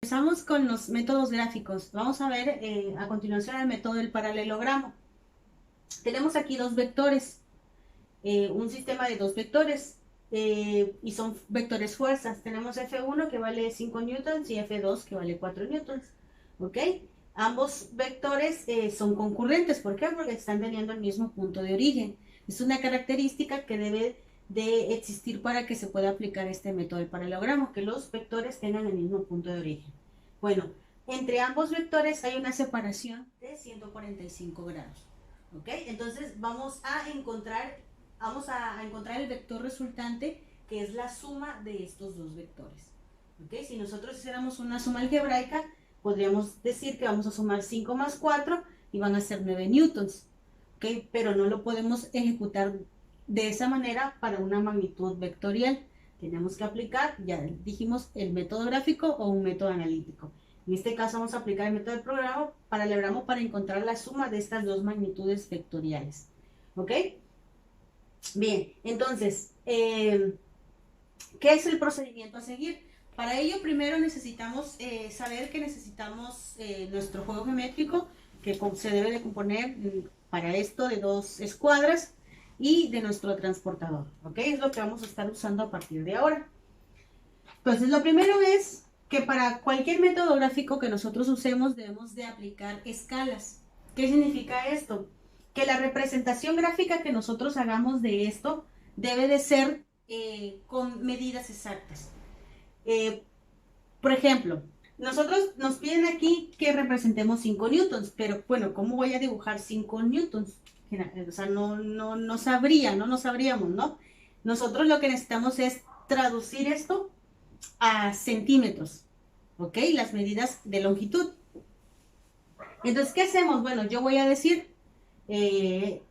Empezamos con los métodos gráficos. Vamos a ver a continuación el método del paralelogramo. Tenemos aquí dos vectores, un sistema de dos vectores y son vectores fuerzas. Tenemos F1 que vale 5 newtons y F2 que vale 4 newtons. ¿Ok? Ambos vectores son concurrentes. ¿Por qué? Porque están teniendo el mismo punto de origen. Es una característica que debe de existir para que se pueda aplicar este método del paralelogramo, que los vectores tengan el mismo punto de origen. Bueno, entre ambos vectores hay una separación de 145 grados. ¿Ok? Entonces vamos a encontrar el vector resultante, que es la suma de estos dos vectores. ¿Ok? Si nosotros hiciéramos una suma algebraica, podríamos decir que vamos a sumar 5 más 4 y van a ser 9 newtons. ¿Ok? Pero no lo podemos ejecutar de esa manera para una magnitud vectorial. Tenemos que aplicar, ya dijimos, el método gráfico o un método analítico. En este caso vamos a aplicar el método del paralelogramo para encontrar la suma de estas dos magnitudes vectoriales. ¿Ok? Bien, entonces, ¿qué es el procedimiento a seguir? Para ello, primero necesitamos saber que necesitamos nuestro juego geométrico, que se debe de componer para esto de dos escuadras y de nuestro transportador. ¿Ok? Es lo que vamos a estar usando a partir de ahora. Entonces, lo primero es que para cualquier método gráfico que nosotros usemos debemos de aplicar escalas. ¿Qué significa esto? Que la representación gráfica que nosotros hagamos de esto debe de ser con medidas exactas. Eh, por ejemplo, nosotros nos piden aquí que representemos 5 newtons, pero bueno, ¿cómo voy a dibujar 5 newtons? O sea, no sabría, no sabríamos, ¿no? Nosotros lo que necesitamos es traducir esto a centímetros, ¿ok? Las medidas de longitud. Entonces, ¿qué hacemos? Bueno, yo voy a decir que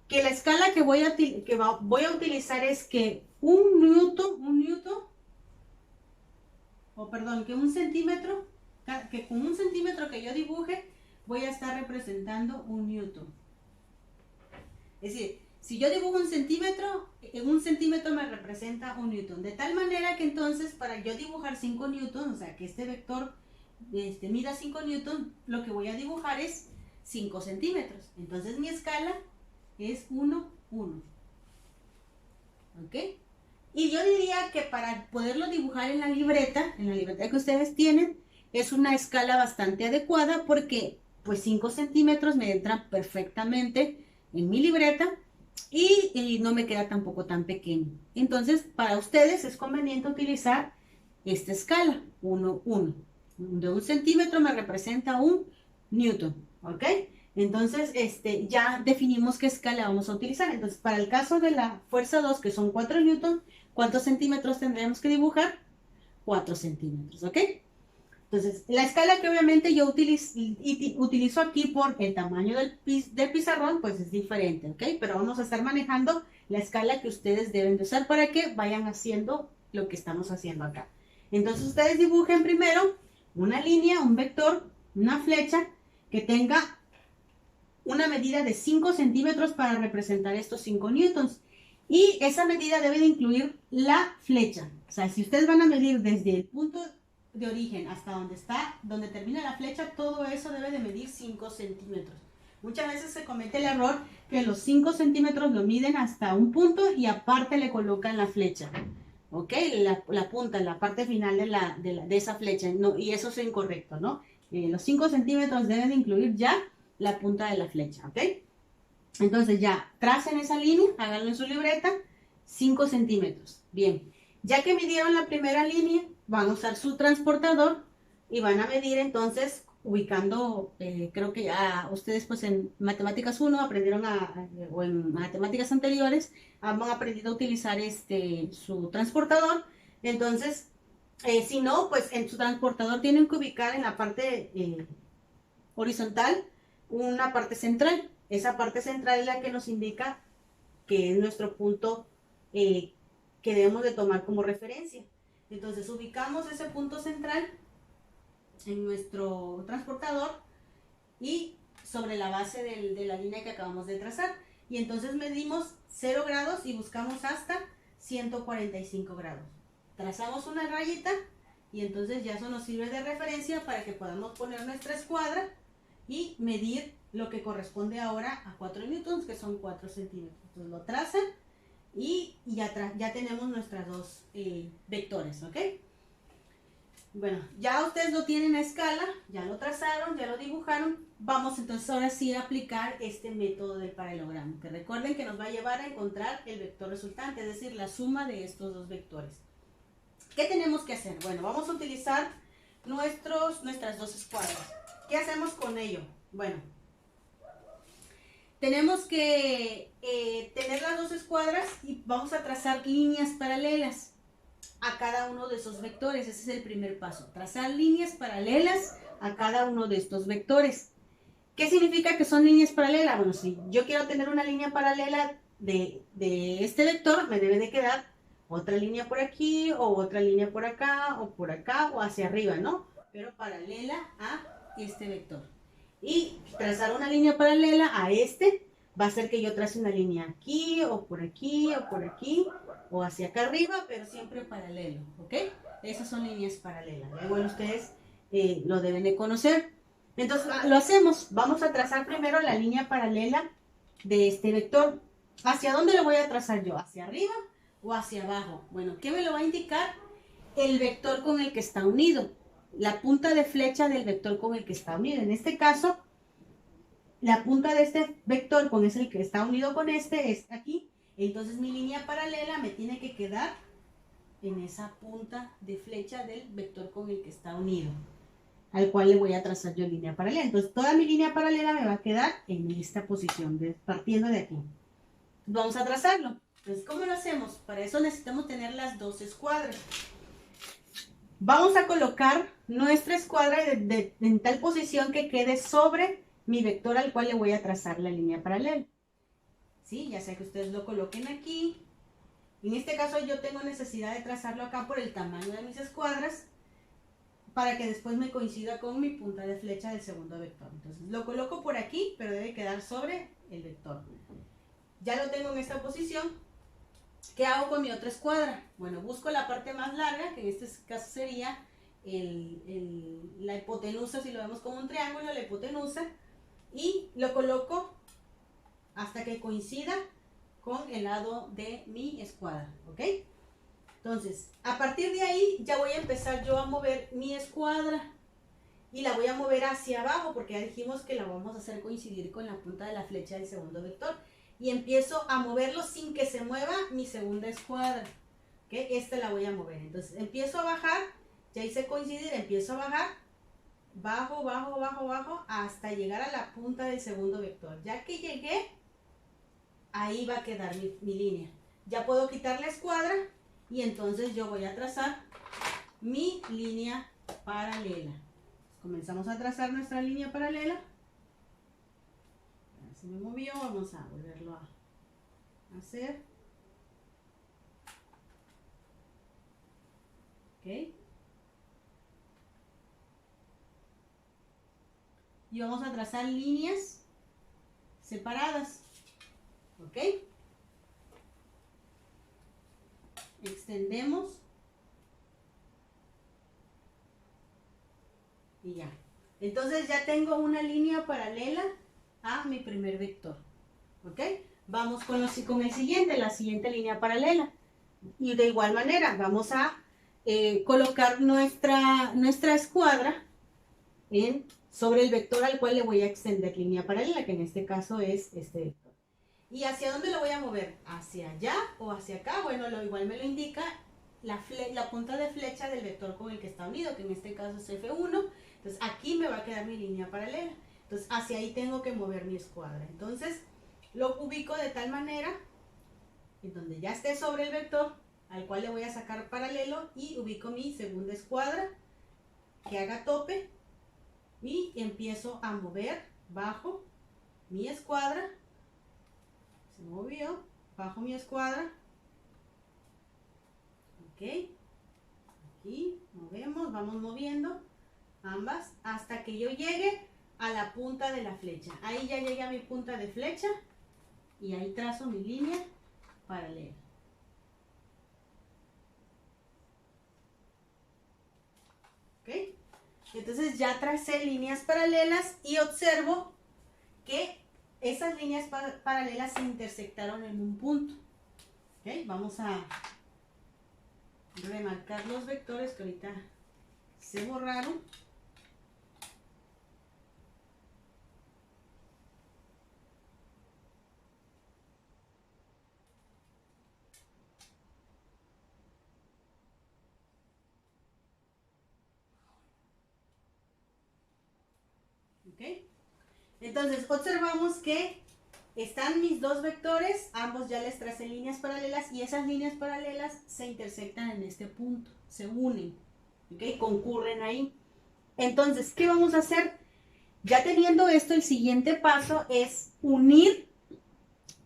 la escala que voy a utilizar es que que un centímetro, que con un centímetro que yo dibuje, voy a estar representando un newton. Es decir, si yo dibujo un centímetro me representa un newton. De tal manera que entonces, para yo dibujar 5 newtons, o sea, que este vector mida 5 newtons, lo que voy a dibujar es 5 centímetros. Entonces mi escala es 1, 1. ¿Ok? Y yo diría que para poderlo dibujar en la libreta que ustedes tienen, es una escala bastante adecuada porque pues 5 centímetros me entran perfectamente en mi libreta y no me queda tampoco tan pequeño. Entonces, para ustedes es conveniente utilizar esta escala, 1, 1. De un centímetro me representa un newton, ¿ok? Entonces, ya definimos qué escala vamos a utilizar. Entonces, para el caso de la fuerza 2, que son 4 newton, ¿cuántos centímetros tendremos que dibujar? 4 centímetros, ¿ok? Entonces, la escala que obviamente yo utilizo aquí por el tamaño del pizarrón, pues es diferente, ¿ok? Pero vamos a estar manejando la escala que ustedes deben de usar para que vayan haciendo lo que estamos haciendo acá. Entonces, ustedes dibujen primero una línea, un vector, una flecha que tenga una medida de 5 centímetros para representar estos 5 newtons. Y esa medida debe de incluir la flecha. O sea, si ustedes van a medir desde el punto de origen hasta donde termina la flecha, todo eso debe de medir 5 centímetros. Muchas veces se comete el error que los 5 centímetros lo miden hasta un punto y aparte le colocan la flecha. ¿Ok? La punta, la parte final de esa flecha. No, y eso es incorrecto, ¿no? Los 5 centímetros deben de incluir ya la punta de la flecha, ¿ok? Entonces ya tracen esa línea, háganlo en su libreta, 5 centímetros. Bien, ya que midieron la primera línea, van a usar su transportador y van a medir entonces ubicando, creo que ya ustedes pues en matemáticas 1 aprendieron o en matemáticas anteriores han aprendido a utilizar su transportador. Entonces, si no, pues en su transportador tienen que ubicar en la parte horizontal una parte central. Esa parte central es la que nos indica que es nuestro punto que debemos de tomar como referencia. Entonces ubicamos ese punto central en nuestro transportador y sobre la base de la línea que acabamos de trazar. Y entonces medimos 0 grados y buscamos hasta 145 grados. Trazamos una rayita y entonces ya eso nos sirve de referencia para que podamos poner nuestra escuadra y medir lo que corresponde ahora a 4 newtons, que son 4 centímetros. Entonces lo trazan y ya tenemos nuestras dos vectores, ¿ok? Bueno, ya ustedes lo tienen a escala, ya lo trazaron, ya lo dibujaron. Vamos entonces ahora sí a aplicar este método del paralelogramo, que recuerden que nos va a llevar a encontrar el vector resultante, es decir, la suma de estos dos vectores. ¿Qué tenemos que hacer? Bueno, vamos a utilizar nuestras dos escuadras. ¿Qué hacemos con ello? Bueno, tenemos que tener las dos escuadras y vamos a trazar líneas paralelas a cada uno de esos vectores. Ese es el primer paso, trazar líneas paralelas a cada uno de estos vectores. ¿Qué significa que son líneas paralelas? Bueno, si yo quiero tener una línea paralela de este vector, me debe de quedar otra línea por aquí, o otra línea por acá, o hacia arriba, ¿no? Pero paralela a este vector. Y trazar una línea paralela a este va a hacer que yo trace una línea aquí, o por aquí, o por aquí, o hacia acá arriba, pero siempre paralelo, ¿ok? Esas son líneas paralelas. Bueno, ustedes lo deben de conocer. Entonces, lo hacemos. Vamos a trazar primero la línea paralela de este vector. ¿Hacia dónde lo voy a trazar yo? ¿Hacia arriba o hacia abajo? Bueno, ¿qué me lo va a indicar? El vector con el que está unido. La punta de flecha del vector con el que está unido. En este caso, la punta de este vector con el que está unido con este es aquí. Entonces mi línea paralela me tiene que quedar en esa punta de flecha del vector con el que está unido, al cual le voy a trazar yo línea paralela. Entonces toda mi línea paralela me va a quedar en esta posición, partiendo de aquí. Vamos a trazarlo. Entonces, ¿cómo lo hacemos? Para eso necesitamos tener las dos escuadras. Vamos a colocar nuestra escuadra en tal posición que quede sobre mi vector al cual le voy a trazar la línea paralela. ¿Sí? Ya sea que ustedes lo coloquen aquí. En este caso yo tengo necesidad de trazarlo acá por el tamaño de mis escuadras, para que después me coincida con mi punta de flecha del segundo vector. Entonces lo coloco por aquí, pero debe quedar sobre el vector. Ya lo tengo en esta posición. ¿Qué hago con mi otra escuadra? Bueno, busco la parte más larga, que en este caso sería la hipotenusa, si lo vemos como un triángulo, la hipotenusa, y lo coloco hasta que coincida con el lado de mi escuadra, ¿ok? Entonces, a partir de ahí ya voy a empezar yo a mover mi escuadra y la voy a mover hacia abajo, porque ya dijimos que la vamos a hacer coincidir con la punta de la flecha del segundo vector. Y empiezo a moverlo sin que se mueva mi segunda escuadra, ¿ok? Esta la voy a mover. Entonces empiezo a bajar, ya hice coincidir, empiezo a bajar, bajo, bajo, bajo, bajo, hasta llegar a la punta del segundo vector. Ya que llegué, ahí va a quedar mi línea. Ya puedo quitar la escuadra y entonces yo voy a trazar mi línea paralela. Comenzamos a trazar nuestra línea paralela. Se me movió, vamos a volverlo a hacer. Ok. Y vamos a trazar líneas separadas. Ok. Extendemos. Y ya. Entonces ya tengo una línea paralela a mi primer vector, ¿ok? Vamos con el siguiente, la siguiente línea paralela. Y de igual manera vamos a colocar nuestra escuadra sobre el vector al cual le voy a extender línea paralela, que en este caso es este vector. ¿Y hacia dónde lo voy a mover? ¿Hacia allá o hacia acá? Bueno, igual me lo indica la punta de flecha del vector con el que está unido, que en este caso es F1. Entonces aquí me va a quedar mi línea paralela. Entonces hacia ahí tengo que mover mi escuadra. Entonces lo ubico de tal manera en donde ya esté sobre el vector al cual le voy a sacar paralelo, y ubico mi segunda escuadra que haga tope y empiezo a mover bajo mi escuadra. Se movió, bajo mi escuadra. Ok, aquí movemos, vamos moviendo ambas hasta que yo llegue a la punta de la flecha. Ahí ya llegué a mi punta de flecha y ahí trazo mi línea paralela. Entonces ya tracé líneas paralelas y observo que esas líneas paralelas se intersectaron en un punto. ¿Okay? Vamos a remarcar los vectores que ahorita se borraron. ¿Okay? Entonces observamos que están mis dos vectores, ambos ya les tracé líneas paralelas y esas líneas paralelas se intersectan en este punto, se unen, ¿okay? Concurren ahí. Entonces, ¿qué vamos a hacer? Ya teniendo esto, el siguiente paso es unir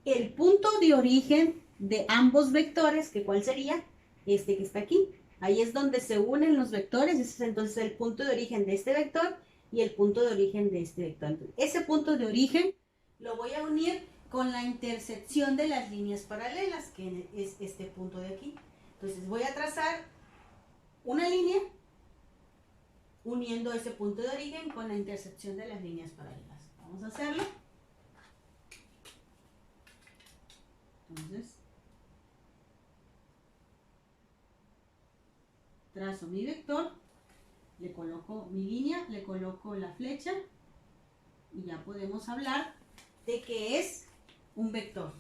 el punto de origen de ambos vectores, que ¿cuál sería? Este que está aquí. Ahí es donde se unen los vectores, ese es entonces el punto de origen de este vector y el punto de origen de este vector. Entonces, ese punto de origen lo voy a unir con la intersección de las líneas paralelas, que es este punto de aquí. Entonces voy a trazar una línea uniendo ese punto de origen con la intersección de las líneas paralelas. Vamos a hacerlo. Entonces, trazo mi vector, le coloco mi línea, le coloco la flecha y ya podemos hablar de que es un vector.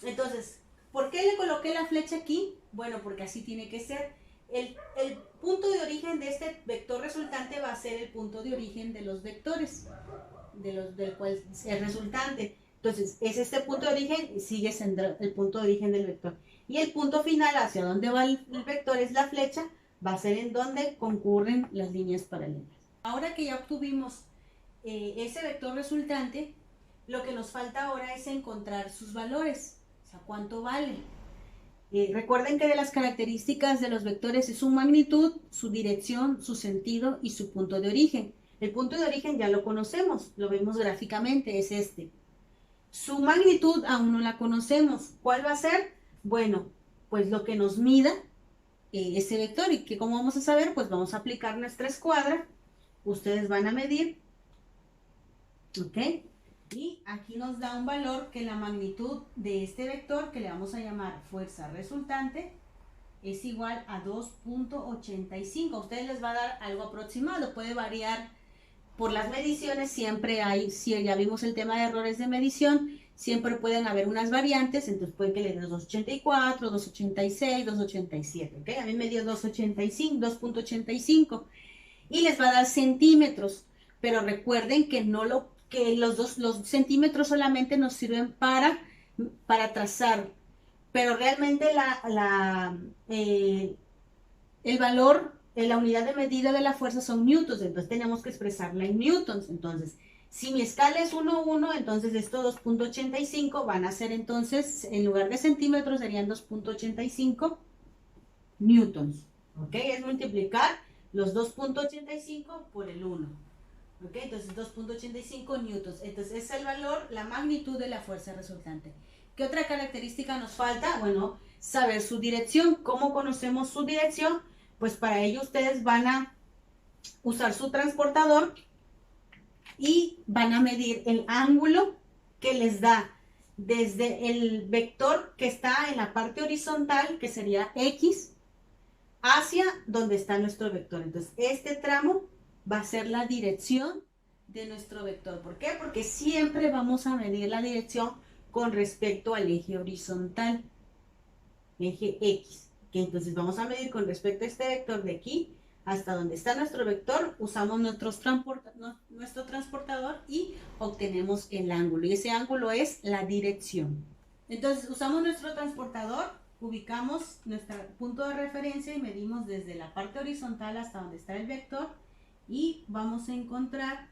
Entonces, ¿por qué le coloqué la flecha aquí? Bueno, porque así tiene que ser. El punto de origen de este vector resultante va a ser el punto de origen de los vectores, del cual es el resultante. Entonces, es este punto de origen y sigue siendo el punto de origen del vector. Y el punto final hacia donde va el vector es la flecha, va a ser en donde concurren las líneas paralelas. Ahora que ya obtuvimos ese vector resultante, lo que nos falta ahora es encontrar sus valores, o sea, cuánto vale. Recuerden que de las características de los vectores es su magnitud, su dirección, su sentido y su punto de origen. El punto de origen ya lo conocemos, lo vemos gráficamente, es este. Su magnitud aún no la conocemos. ¿Cuál va a ser? Bueno, pues lo que nos mida ese vector. ¿Y que cómo vamos a saber? Pues vamos a aplicar nuestra escuadra. Ustedes van a medir. ¿Ok? Y aquí nos da un valor que la magnitud de este vector, que le vamos a llamar fuerza resultante, es igual a 2.85. A ustedes les va a dar algo aproximado, puede variar por las mediciones, siempre hay, si ya vimos el tema de errores de medición, siempre pueden haber unas variantes, entonces puede que le dé 2.84, 2.86, 2.87, ¿ok? A mí me dio 2.85 y les va a dar centímetros, pero recuerden que los centímetros solamente nos sirven para trazar, pero realmente el valor, la unidad de medida de la fuerza son newtons, entonces tenemos que expresarla en newtons. Entonces, si mi escala es 1,1, entonces estos 2.85 van a ser entonces, en lugar de centímetros, serían 2.85 newtons. ¿Ok? Es multiplicar los 2.85 por el 1. ¿Ok? Entonces 2.85 newtons. Entonces es el valor, la magnitud de la fuerza resultante. ¿Qué otra característica nos falta? Bueno, saber su dirección. ¿Cómo conocemos su dirección? Pues para ello ustedes van a usar su transportador y van a medir el ángulo que les da desde el vector que está en la parte horizontal, que sería X, hacia donde está nuestro vector. Entonces, este tramo va a ser la dirección de nuestro vector. ¿Por qué? Porque siempre vamos a medir la dirección con respecto al eje horizontal, eje X. Que entonces vamos a medir con respecto a este vector de aquí hasta donde está nuestro vector, usamos nuestro transportador y obtenemos el ángulo. Y ese ángulo es la dirección. Entonces usamos nuestro transportador, ubicamos nuestro punto de referencia y medimos desde la parte horizontal hasta donde está el vector y vamos a encontrar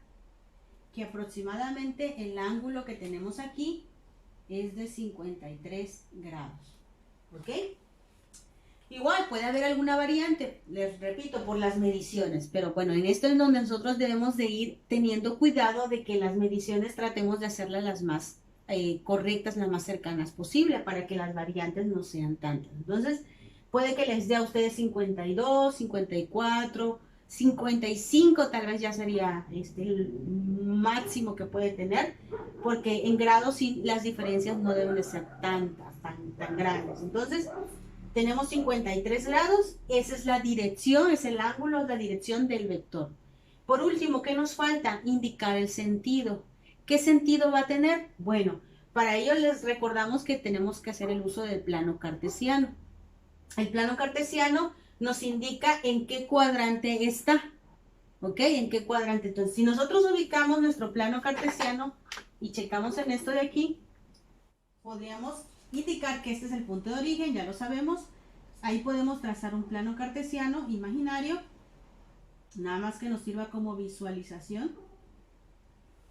que aproximadamente el ángulo que tenemos aquí es de 53 grados. ¿Ok? Igual puede haber alguna variante, les repito, por las mediciones, pero bueno, en esto es donde nosotros debemos de ir teniendo cuidado de que las mediciones tratemos de hacerlas las más correctas, las más cercanas posible, para que las variantes no sean tantas. Entonces, puede que les dé a ustedes 52, 54, 55 tal vez ya sería el máximo que puede tener, porque en grados sí las diferencias no deben de ser tan grandes. Entonces, tenemos 53 grados, esa es la dirección, es el ángulo, la dirección del vector. Por último, ¿qué nos falta? Indicar el sentido. ¿Qué sentido va a tener? Bueno, para ello les recordamos que tenemos que hacer el uso del plano cartesiano. El plano cartesiano nos indica en qué cuadrante está, ¿ok? En qué cuadrante. Entonces, si nosotros ubicamos nuestro plano cartesiano y checamos en esto de aquí, podríamos indicar que este es el punto de origen, ya lo sabemos. Ahí podemos trazar un plano cartesiano imaginario, nada más que nos sirva como visualización.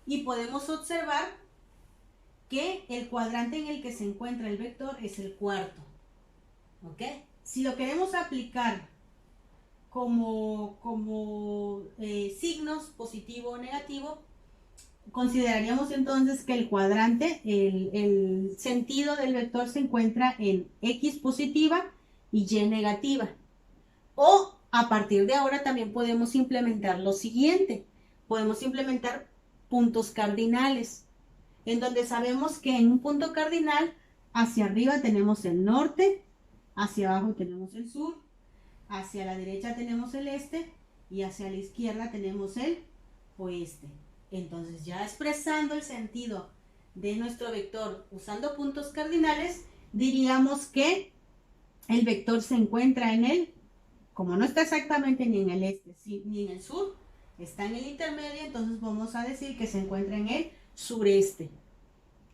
Y podemos observar que el cuadrante en el que se encuentra el vector es el cuarto. ¿Ok? Si lo queremos aplicar como signos positivo o negativo, consideraríamos entonces que el cuadrante, el sentido del vector se encuentra en X positiva y Y negativa. O a partir de ahora también podemos implementar lo siguiente. Podemos implementar puntos cardinales, en donde sabemos que en un punto cardinal, hacia arriba tenemos el norte, hacia abajo tenemos el sur, hacia la derecha tenemos el este y hacia la izquierda tenemos el oeste. Entonces, ya expresando el sentido de nuestro vector usando puntos cardinales, diríamos que el vector se encuentra en el, como no está exactamente ni en el este ni en el sur, está en el intermedio, entonces vamos a decir que se encuentra en el sureste.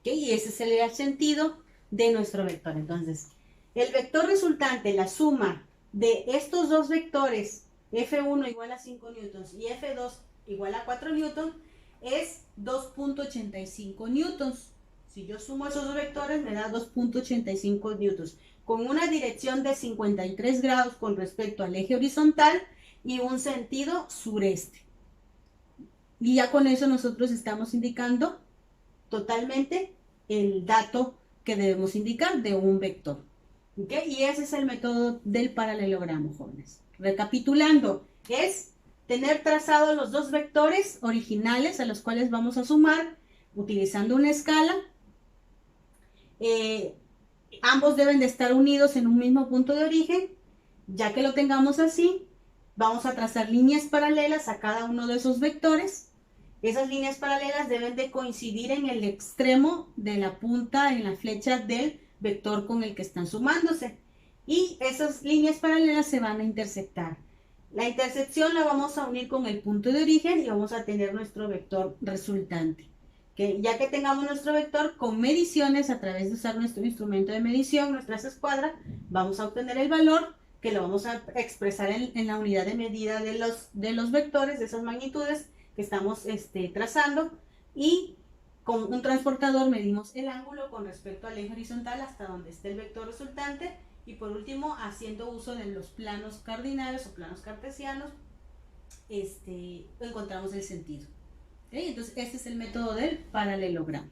¿Okay? Y ese sería el sentido de nuestro vector. Entonces, el vector resultante, la suma de estos dos vectores, F1 igual a 5 newtons y F2 igual a 4 newtons, es 2.85 newtons. Si yo sumo esos dos vectores, me da 2.85 newtons, con una dirección de 53 grados con respecto al eje horizontal y un sentido sureste. Y ya con eso nosotros estamos indicando totalmente el dato que debemos indicar de un vector. ¿Okay? Y ese es el método del paralelogramo, jóvenes. Recapitulando, es tener trazados los dos vectores originales a los cuales vamos a sumar utilizando una escala. Ambos deben de estar unidos en un mismo punto de origen. Ya que lo tengamos así, vamos a trazar líneas paralelas a cada uno de esos vectores. Esas líneas paralelas deben de coincidir en el extremo de la punta, en la flecha del vector con el que están sumándose. Y esas líneas paralelas se van a intersectar. La intersección la vamos a unir con el punto de origen y vamos a tener nuestro vector resultante. Que ya que tengamos nuestro vector con mediciones, a través de usar nuestro instrumento de medición, nuestras escuadras, vamos a obtener el valor que lo vamos a expresar en la unidad de medida de los vectores, de esas magnitudes que estamos trazando, y con un transportador medimos el ángulo con respecto al eje horizontal hasta donde esté el vector resultante, y por último, haciendo uso de los planos cardinales o planos cartesianos, encontramos el sentido. ¿Okay? Entonces, este es el método del paralelogramo.